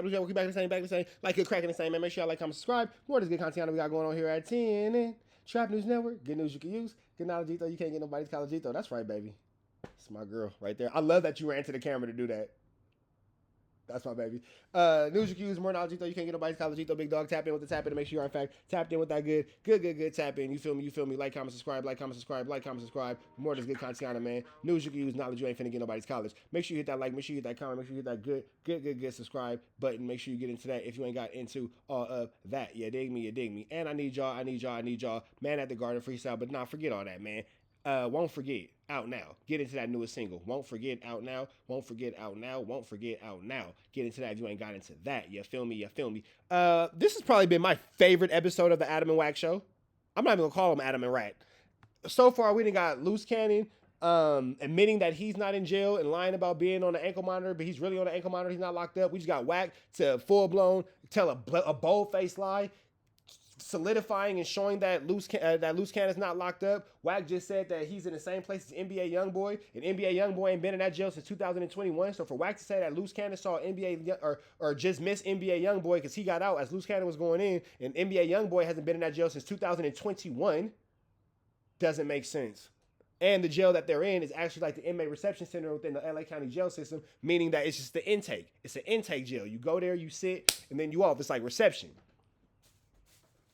We'll keep back to the same. Like, good cracking the same, man. Make sure y'all like, comment, subscribe. More of this good content we got going on here at 10. Trap News Network. Good news you can use. Good knowledge, though. You can't get nobody's college, though. That's right, baby. It's my girl right there. I love that you ran to the camera to do that. That's my baby. News you can use, more knowledge, though. You can't get nobody's college, though. Big dog, tap in with the tap in to make sure you are, in fact, tapped in with that good tap in. You feel me? Like, comment, subscribe. More of this good content, man. News you can use, knowledge you ain't finna get nobody's college. Make sure you hit that like, make sure you hit that comment, make sure you hit that good subscribe button. Make sure you get into that if you ain't got into all of that. You dig me. And I need y'all. Man at the Garden freestyle, but not forget all that, man. Won't forget out now. Get into that newest single. Won't forget out now. Get into that if you ain't got into that. You feel me? This has probably been my favorite episode of the Adam and Wack show. I'm not even gonna call him Adam and Rat. So far, we done got Loose Cannon admitting that he's not in jail and lying about being on the ankle monitor, but he's really on the ankle monitor. He's not locked up. We just got Wack to full blown tell a bold faced lie, solidifying and showing that Loose Cannon is not locked up. Wack just said that he's in the same place as NBA Youngboy, and NBA Youngboy ain't been in that jail since 2021. So for Wack to say that Loose Cannon saw NBA or just missed NBA Youngboy because he got out as Loose Cannon was going in, and NBA Youngboy hasn't been in that jail since 2021, doesn't make sense. And the jail that they're in is actually like the inmate reception center within the LA County jail system, meaning that it's just the intake. It's an intake jail. You go there, you sit, and then you off. It's like reception.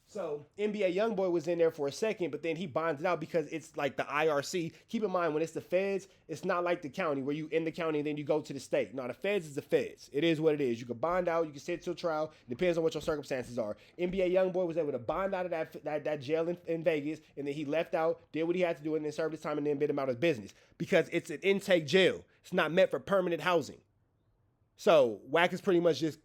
So NBA Youngboy was in there for a second, but then he bonded out because it's like the IRC. Keep in mind, when it's the feds, it's not like the county where you in the county and then you go to the state. No, the feds is the feds. It is what it is. You can bond out. You can sit till trial. It depends on what your circumstances are. NBA Youngboy was able to bond out of that jail in Vegas, and then he left out, did what he had to do, and then served his time and then bid him out of business because it's an intake jail. It's not meant for permanent housing. So Wack has pretty much just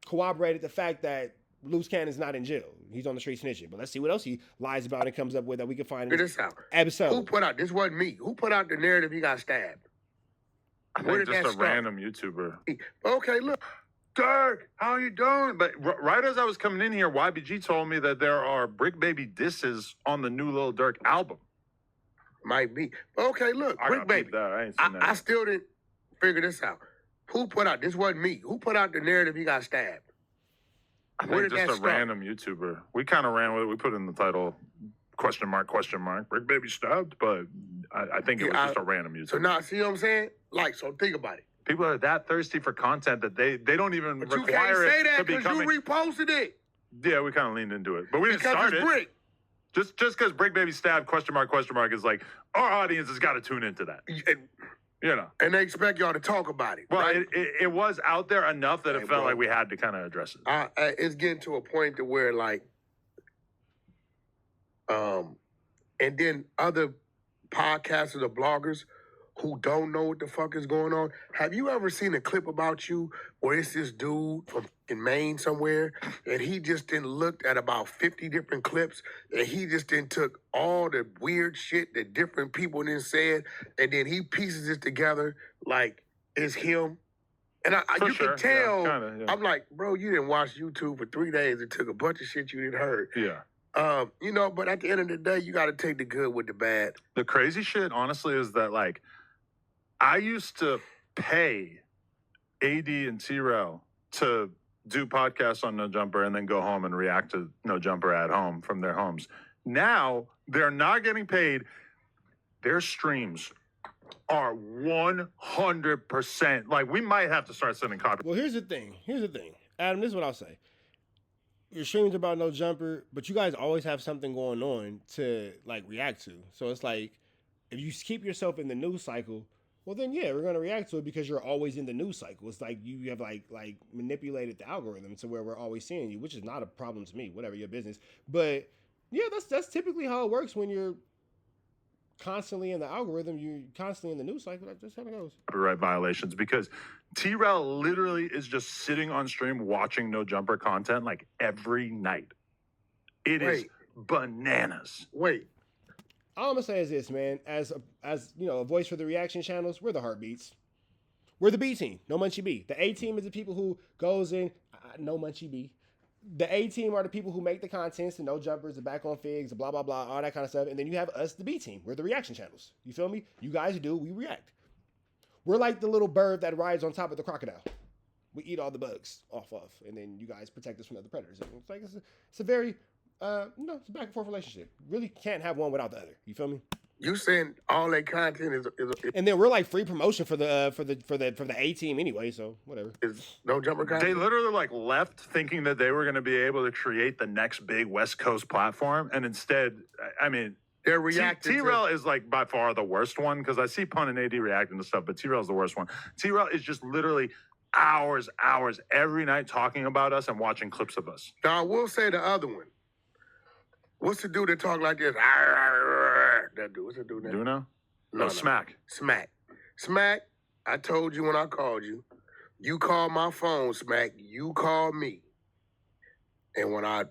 corroborated the fact that Loose Cannon's not in jail. He's on the street snitching. But let's see what else he lies about and comes up with that we can find in this episode. Who put out, this wasn't me, who put out the narrative he got stabbed? I think just a random YouTuber. Okay, look. Dirk, how you doing? But right as I was coming in here, YBG told me that there are Brick Baby disses on the new Lil Durk album. Might be. Okay, look, Brick Baby. I ain't seen that. I still didn't figure this out. Who put out, this wasn't me, who put out the narrative he got stabbed? I think just a random YouTuber. We kind of ran with it. We put in the title, question mark, Brick Baby stabbed, but I think it was just a random YouTuber. So now, see what I'm saying? Like, so think about it. People are that thirsty for content that they don't even but require you can't say it that to be coming. You reposted it. Yeah, we kind of leaned into it. But we didn't because start it's it. Brick. Just because Brick Baby stabbed, question mark, is like, our audience has got to tune into that. You know. And they expect y'all to talk about it. Well, right? it was out there enough that it felt like we had to kind of address it. It's getting to a point to where, like, and then other podcasters or bloggers who don't know what the fuck is going on. Have you ever seen a clip about you where it's this dude from Maine somewhere, and he just then looked at about 50 different clips, and he just then took all the weird shit that different people then said, and then he pieces it together like it's him. And you can tell, yeah, kinda, yeah. I'm like, bro, you didn't watch YouTube for 3 days and took a bunch of shit you didn't heard. Yeah. You know, but at the end of the day, you got to take the good with the bad. The crazy shit, honestly, is that, like, I used to pay AD and T-Rail to do podcasts on No Jumper and then go home and react to No Jumper at home from their homes. Now, they're not getting paid. Their streams are 100%. Like, we might have to start sending copy. Well, here's the thing. Adam, this is what I'll say. Your streams about No Jumper, but you guys always have something going on to, like, react to. So it's like, if you keep yourself in the news cycle, well, then, yeah, we're going to react to it because you're always in the news cycle. It's like you have, like manipulated the algorithm to where we're always seeing you, which is not a problem to me, whatever your business. But, yeah, that's typically how it works when you're constantly in the algorithm. You're constantly in the news cycle. That's how it goes. Copyright violations, because T-Rail literally is just sitting on stream watching No Jumper content, like, every night. It is bananas. Wait. All I'm gonna say is this, man. As you know, a voice for the reaction channels, we're the heartbeats. We're the B team, no Munchie B. The A team is the people who goes in, no Munchie B. The A team are the people who make the contents, the No Jumpers, the Back on Figs, the blah blah blah, all that kind of stuff. And then you have us, the B team. We're the reaction channels. You feel me? You guys do, we react. We're like the little bird that rides on top of the crocodile. We eat all the bugs off of, and then you guys protect us from other predators. And it's like it's a very it's a back and forth relationship. Really can't have one without the other. You feel me? You saying all that content is And then we're like free promotion for the A team anyway, so whatever. no jumper content? They literally like left thinking that they were going to be able to create the next big West Coast platform, and instead, I mean, They're reacting. T-Rail is like by far the worst one because I see Pun and AD reacting to stuff, but T-Rail is the worst one. T-Rail is just literally hours every night talking about us and watching clips of us. Now I will say the other one. What's the dude that talk like this? That dude. What's the dude? Do you know? No, Smacc. Smacc. I told you when I called you. You called my phone, Smacc. You called me. And when I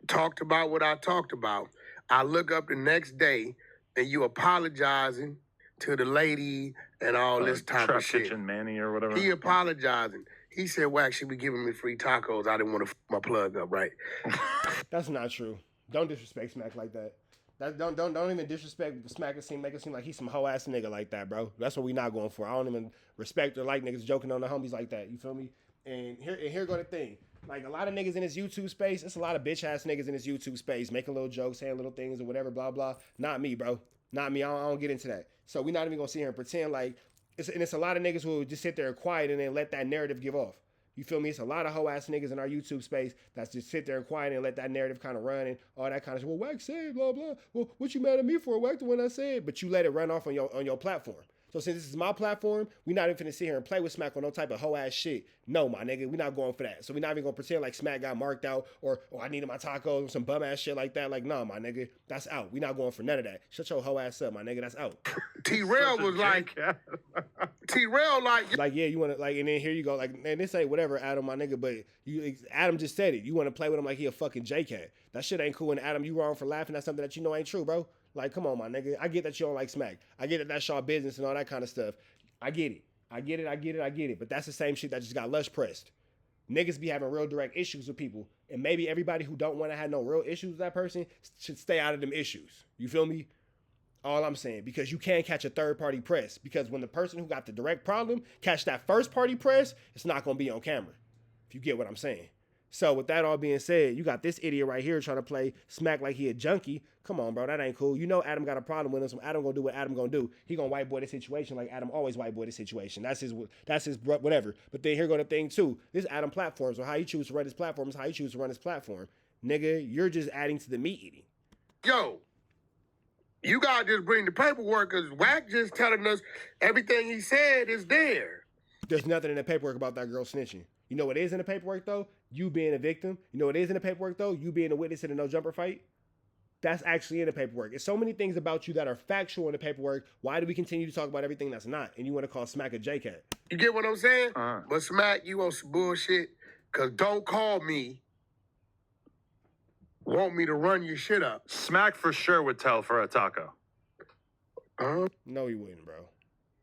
talked about what I talked about, I look up the next day and you apologizing to the lady and all this type of shit. Kitchen Manny or whatever. He apologizing. He said, "WACK should be giving me free tacos. I didn't want to my plug up, right?" That's not true. Don't disrespect Smacc like that. Don't even disrespect Smacc and make it seem like he's some hoe ass nigga like that, bro. That's what we not going for. I don't even respect or like niggas joking on the homies like that. You feel me? And here go the thing. Like a lot of niggas in this YouTube space, it's a lot of bitch ass niggas in this YouTube space making little jokes, saying little things or whatever, blah blah. Not me, bro. Not me. I don't get into that. So we not even gonna sit here and pretend like it's a lot of niggas who will just sit there quiet and then let that narrative give off. You feel me? It's a lot of hoe ass niggas in our YouTube space that's just sit there and quiet and let that narrative kind of run and all that kind of shit. Well, WACK said blah blah. Well, what you mad at me for? WACK the one I said, but you let it run off on your platform. So since this is my platform, we not even finna sit here and play with Smacc on no type of hoe ass shit. No, my nigga, we not going for that. So we not even gonna pretend like Smacc got marked out or I needed my tacos or some bum ass shit like that. Like, nah, my nigga, that's out. We not going for none of that. Shut your hoe ass up, my nigga. That's out. T-Rail was like, T-Rail like yeah, you wanna like, and then here you go, like, and this ain't whatever, Adam, my nigga, but Adam just said it. You wanna play with him like he a fucking J-Cat. That shit ain't cool. And Adam, you wrong for laughing at something that you know ain't true, bro. Like, come on, my nigga. I get that you don't like Smacc. I get that that's y'all business and all that kind of stuff. I get it. But that's the same shit that just got lush pressed. Niggas be having real direct issues with people. And maybe everybody who don't want to have no real issues with that person should stay out of them issues. You feel me? All I'm saying. Because you can't catch a third party press. Because when the person who got the direct problem catch that first party press, it's not going to be on camera. If you get what I'm saying. So with that all being said, you got this idiot right here trying to play Smacc like he a junkie. Come on, bro, that ain't cool. You know Adam got a problem with him, so Adam gonna do what Adam gonna do. He gonna white boy the situation like Adam always white boy the situation. That's his whatever. But then here go the thing too. This Adam platform, so how you choose to run his platform is how you choose to run his platform. Nigga, you're just adding to the meat eating. Yo, you gotta just bring the paperwork because WACK just telling us everything he said is there. There's nothing in the paperwork about that girl snitching. You know what is in the paperwork though? You being a victim. You know what is in the paperwork though? You being a witness in a no jumper fight. That's actually in the paperwork. It's so many things about you that are factual in the paperwork. Why do we continue to talk about everything that's not? And you want to call Smacc a J-Cat. You get what I'm saying? Uh-huh. But Smacc, you on some bullshit because don't call me. Want me to run your shit up. Smacc for sure would tell for a taco. No, he wouldn't, bro.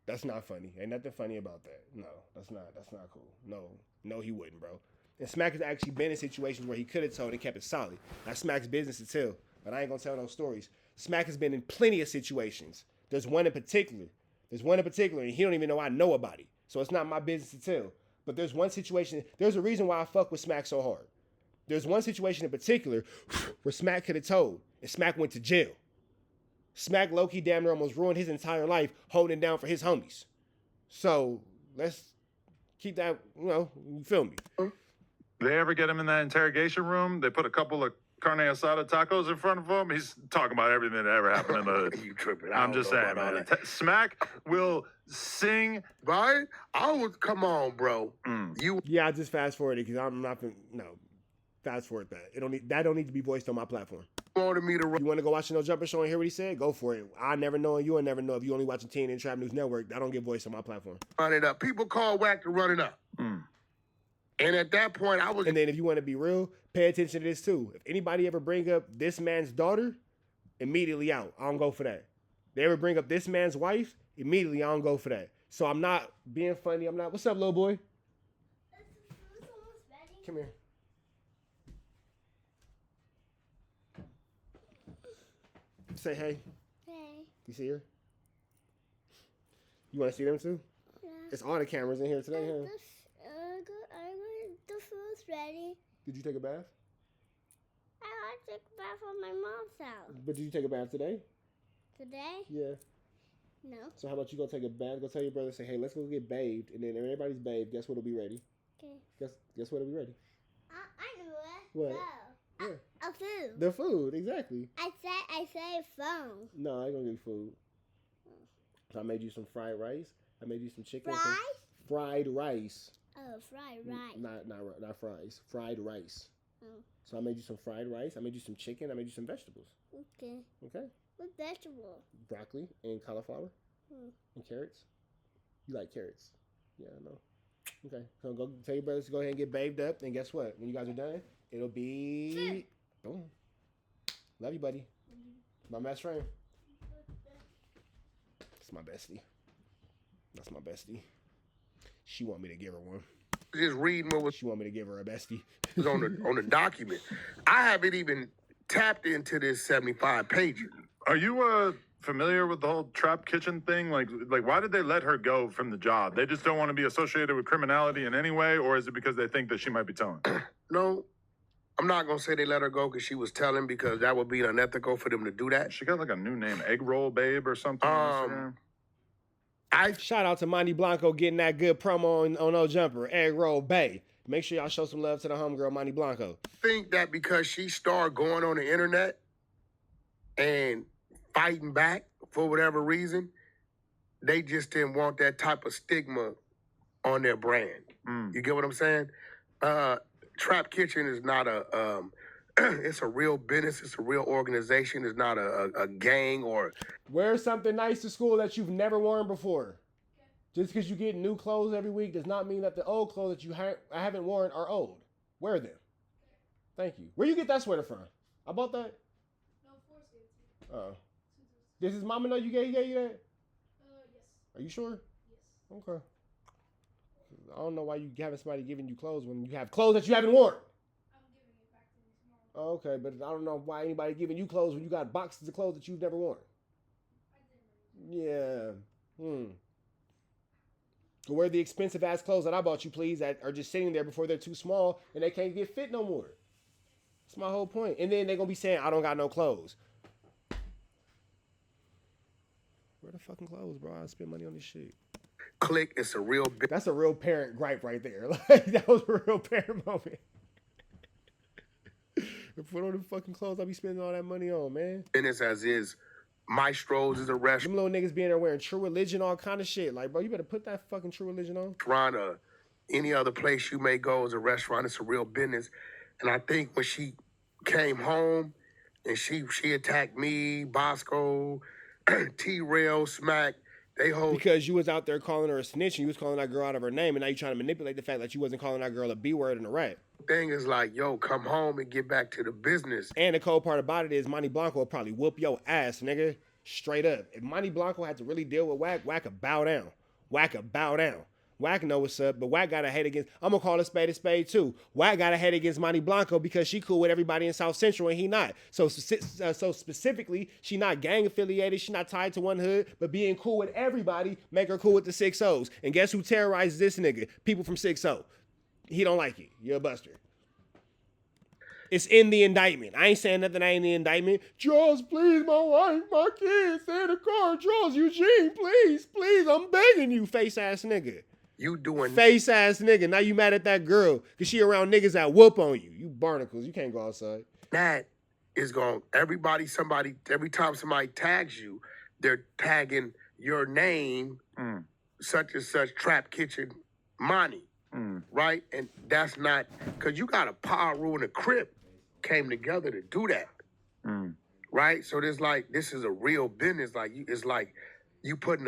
That's not funny. Ain't nothing funny about that. No, that's not cool. No, he wouldn't, bro. And Smacc has actually been in situations where he could have told and kept it solid. That's Smack's business to tell. But I ain't gonna tell no stories. Smacc has been in plenty of situations. There's one in particular, and he don't even know I know about it. So it's not my business to tell. But there's one situation, there's a reason why I fuck with Smacc so hard. There's one situation in particular where Smacc could have told, and Smacc went to jail. Smacc low-key damn near almost ruined his entire life holding it down for his homies. So let's keep that, you feel me. They ever get him in that interrogation room? They put a couple of carne asada tacos in front of him. He's talking about everything that ever happened in the hood. You tripping. I'm just saying, man. Smacc will sing. Right? Come on, bro. Yeah, I just fast forwarded because I'm not, fast forward that. That don't need to be voiced on my platform. Wanted me to You want to go watch the No Jumper show and hear what he said? Go for it. I never know and you'll never know if you only watching TNN Trap News Network. I don't get voiced on my platform. run it up. People call WACK to run it up. And at that point, I was... And then if you want to be real, pay attention to this too. If anybody ever bring up this man's daughter, immediately out. I don't go for that. They ever bring up this man's wife, immediately I don't go for that. So I'm not being funny. I'm not... What's up, little boy? Come here. Say hey. Hey. You see her? You want to see them too? Yeah. It's all the cameras in here today, huh? ready. Did you take a bath? I want to take a bath at my mom's house. But did you take a bath today? Today? Yeah. No. So how about you go take a bath? Go tell your brother, say, hey, let's go get bathed, and then when everybody's bathed, guess what'll be ready? Okay. Guess what'll be ready? I know it. What? No. Yeah. A food. The food, exactly. I said phone. No, I ain't gonna give you food. So I made you some fried rice. I made you some chicken. Fries? Fried rice. Oh, fried rice. Not fries. Fried rice. Oh. So I made you some fried rice. I made you some chicken. I made you some vegetables. Okay. Okay. What vegetable? Broccoli and cauliflower and carrots. You like carrots? Yeah, I know. Okay. So go tell your brothers to go ahead and get bathed up. And guess what? When you guys are done, it'll be boom. Love you, buddy. My best friend. It's my bestie. That's my bestie. She want me to give her one. Just reading what was She want me to give her a bestie. on the document. I haven't even tapped into this 75 pager. Are you familiar with the whole trap kitchen thing? Like why did they let her go from the job? They just don't want to be associated with criminality in any way, or is it because they think that she might be telling? No, I'm not gonna say they let her go because she was telling, because that would be unethical for them to do that. She got like a new name, Egg Roll Babe or something. on Instagram. Shout out to Monty Blanco getting that good promo on No Jumper, Egg Roll Bay. Make sure y'all show some love to the homegirl, Monty Blanco. Think that because she started going on the internet and fighting back for whatever reason, they just didn't want that type of stigma on their brand. You get what I'm saying? Trap Kitchen is not a it's a real business. It's a real organization. It's not a gang or. Wear something nice to school that you've never worn before. Just because you get new clothes every week does not mean that the old clothes that you haven't worn are old. Wear them. Thank you. Where you get that sweater from? I bought that? No, Forrest gave it to me. Oh. Does his mama know you gave you that? Yes. Are you sure? Yes. Okay. I don't know why you having somebody giving you clothes when you have clothes that you haven't worn. I'm giving it back to him tomorrow. Okay, but I don't know why anybody giving you clothes when you got boxes of clothes that you've never worn. I didn't. Yeah. Go wear the expensive ass clothes that I bought you, please, that are just sitting there before they're too small and they can't get fit no more. That's my whole point. And then they're gonna be saying, I don't got no clothes. Where the fucking clothes, bro? I spend money on this shit. Click, it's a real business. That's a real parent gripe right there. Like, that was a real parent moment. Put on the fucking clothes I be spending all that money on, man. As is. Maestro's is a Them restaurant. little niggas being there wearing True Religion, all kind of shit. Like, bro, you better put that fucking True Religion on. Any other place you may go is a restaurant. It's a real business. And I think when she came home and she attacked me, Bosco, T-Rail, Smacc, they hold. Because you was out there calling her a snitch and you was calling that girl out of her name, and now you trying to manipulate the fact that you wasn't calling that girl a B word and a rat. Thing is like, yo, come home and get back to the business. And the cold part about it is Monty Blanco will probably whoop your ass, nigga. Straight up. If Monty Blanco had to really deal with WACK, WACK could bow down. WACK could bow down. WACK know what's up, but WACK got a hate against, I'm going to call a spade too. WACK got a hate against Monty Blanco because she cool with everybody in South Central and he not. So specifically, she not gang affiliated, she not tied to one hood, but being cool with everybody make her cool with the 6-0s. And guess who terrorizes this nigga? People from 6-0. He don't like it. You're a buster. It's in the indictment. I ain't saying nothing ain't in the indictment. Charles, please, my wife, my kids, stay in the car. Charles, Eugene, please, I'm begging you, face ass nigga. You doing face ass nigga. Now you mad at that girl because she around niggas that whoop on you. You barnacles. You can't go outside. that is going, every time somebody tags you, they're tagging your name, such and such, Trap Kitchen Monty, right? And that's not, because you got a power rule and a crib came together to do that, right? So there's like, this is a real business. Like, it's like you putting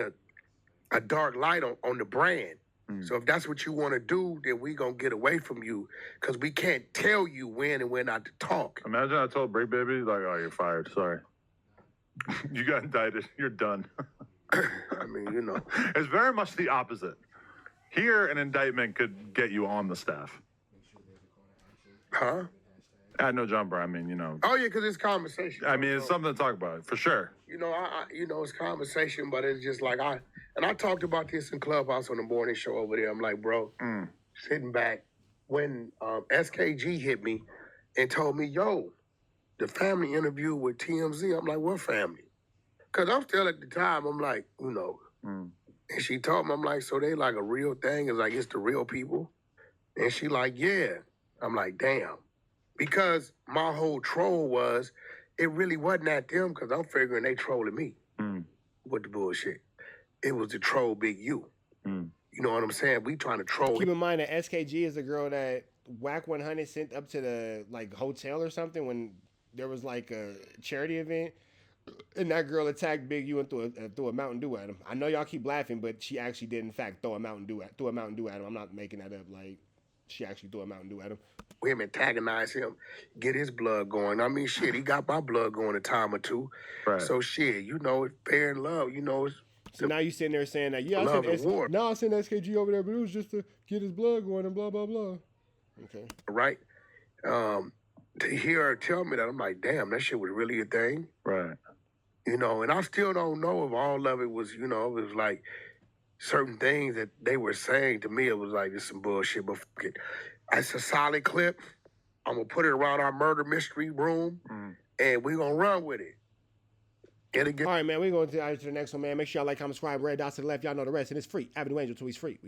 a dark light on the brand. So if that's what you want to do, then we gonna get away from you because we can't tell you when and when not to talk. Imagine I told Brick Baby, like, oh, you're fired. Sorry. You got indicted. You're done. I mean, you know. It's very much the opposite. Here, an indictment could get you on the staff. Huh? At No Jumper, I mean, you know. Oh, yeah, because it's conversation. I mean, it's something to talk about, for sure. You know, it's conversation, but it's just like I talked about this in Clubhouse on the morning show over there. I'm like, bro, sitting back, when SKG hit me and told me, yo, the family interview with TMZ. I'm like, what family? Because I'm still at the time, I'm like, you know. Mm. And she told me, I'm like, so they like a real thing? It's like, it's the real people? And she like, yeah. I'm like, damn. Because my whole troll was, it really wasn't at them because I'm figuring they trolling me with the bullshit. It was the troll Big U. You know what I'm saying? We trying to troll. Keep in mind that SKG is the girl that WACK100 sent up to the like hotel or something when there was like a charity event, and that girl attacked Big U and threw a Mountain Dew at him. I know y'all keep laughing, but she actually did in fact throw a Mountain Dew at him. I'm not making that up. Like she actually threw a Mountain Dew at him. Him antagonize him, get his blood going. I mean, shit, he got my blood going a time or two. Right. So shit, you know, it's fair and love. You know, it's So now you sitting there saying that, yeah, love and war. I sent SKG over there, but it was just to get his blood going and blah, blah, blah. Okay. Right? To hear her tell me that, I'm like, damn, that shit was really a thing. Right. You know, and I still don't know if all of it was, you know, it was like certain things that they were saying to me. It was like, this some bullshit, but fuck it. It's a solid clip. I'm going to put it around our murder mystery room, and we're going to run with it. All right, man, we're going to the next one, man. Make sure y'all like, comment, subscribe, red dots to the left. Y'all know the rest, and it's free. Avenue Angel, tweets free.